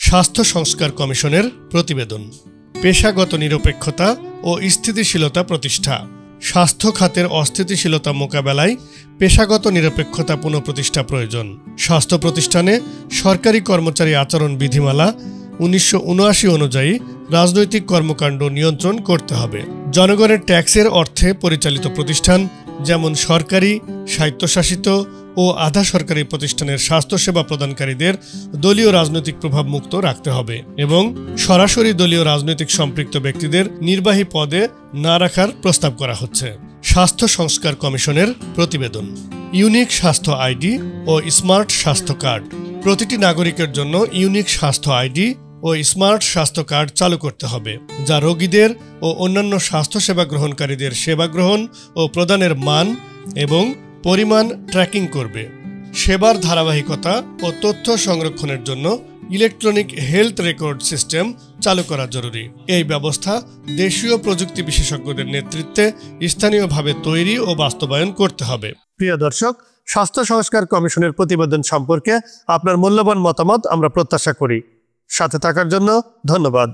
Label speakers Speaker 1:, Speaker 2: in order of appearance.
Speaker 1: স্বাস্থ্য সংস্কার কমিশনের প্রতিবেদন। পেশাগত নিরপেক্ষতা ও স্থিতিশীলতা প্রতিষ্ঠা। স্বাস্থ্য খাতের অস্থিতিশীলতা মোকাবেলায় পেশাগত নিরপেক্ষতা পুনঃপ্রতিষ্ঠা প্রয়োজন। স্বাস্থ্য প্রতিষ্ঠানে সরকারি কর্মচারী আচরণ বিধিমালা 1979 অনুযায়ী রাজনৈতিক কর্মকাণ্ড নিয়ন্ত্রণ করতে হবে। জনগণের ট্যাক্সের অর্থে পরিচালিত প্রতিষ্ঠান যেমন সরকারি, স্বায়ত্তশাসিত ও আধা সরকারি প্রতিষ্ঠানের স্বাস্থ্যসেবা প্রদানকারীদের দলীয় রাজনৈতিক প্রভাব মুক্ত রাখতে হবে এবং সরাসরি দলীয় রাজনৈতিক সম্পৃক্ত ব্যক্তিদের নির্বাহী পদে না রাখার প্রস্তাব করা হচ্ছে। স্বাস্থ্য সংস্কার কমিশনের প্রতিবেদন। ইউনিক স্বাস্থ্য আইডি ও স্মার্ট স্বাস্থ্য কার্ড। প্রতিটি নাগরিকের জন্য ইউনিক স্বাস্থ্য আইডি ও স্মার্ট স্বাস্থ্য কার্ড চালু করতে হবে, যা রোগীদের ও অন্যান্য স্বাস্থ্যসেবা গ্রহণকারীদের সেবা গ্রহণ ও প্রদানের মান এবং পরিমাণ ট্র্যাকিং করবে। সেবার ধারাবাহিকতা ও তথ্য সংরক্ষণের জন্য ইলেকট্রনিক হেলথ রেকর্ড সিস্টেম চালু করা জরুরি। এই ব্যবস্থা দেশীয় প্রযুক্তি বিশেষজ্ঞদের নেতৃত্বে স্থানীয়ভাবে তৈরি ও বাস্তবায়ন করতে হবে। প্রিয় দর্শক, স্বাস্থ্য সংস্কার কমিশনের প্রতিবেদন সম্পর্কে আপনার মূল্যবান মতামত আমরা প্রত্যাশা করি। সাথে থাকার জন্য ধন্যবাদ।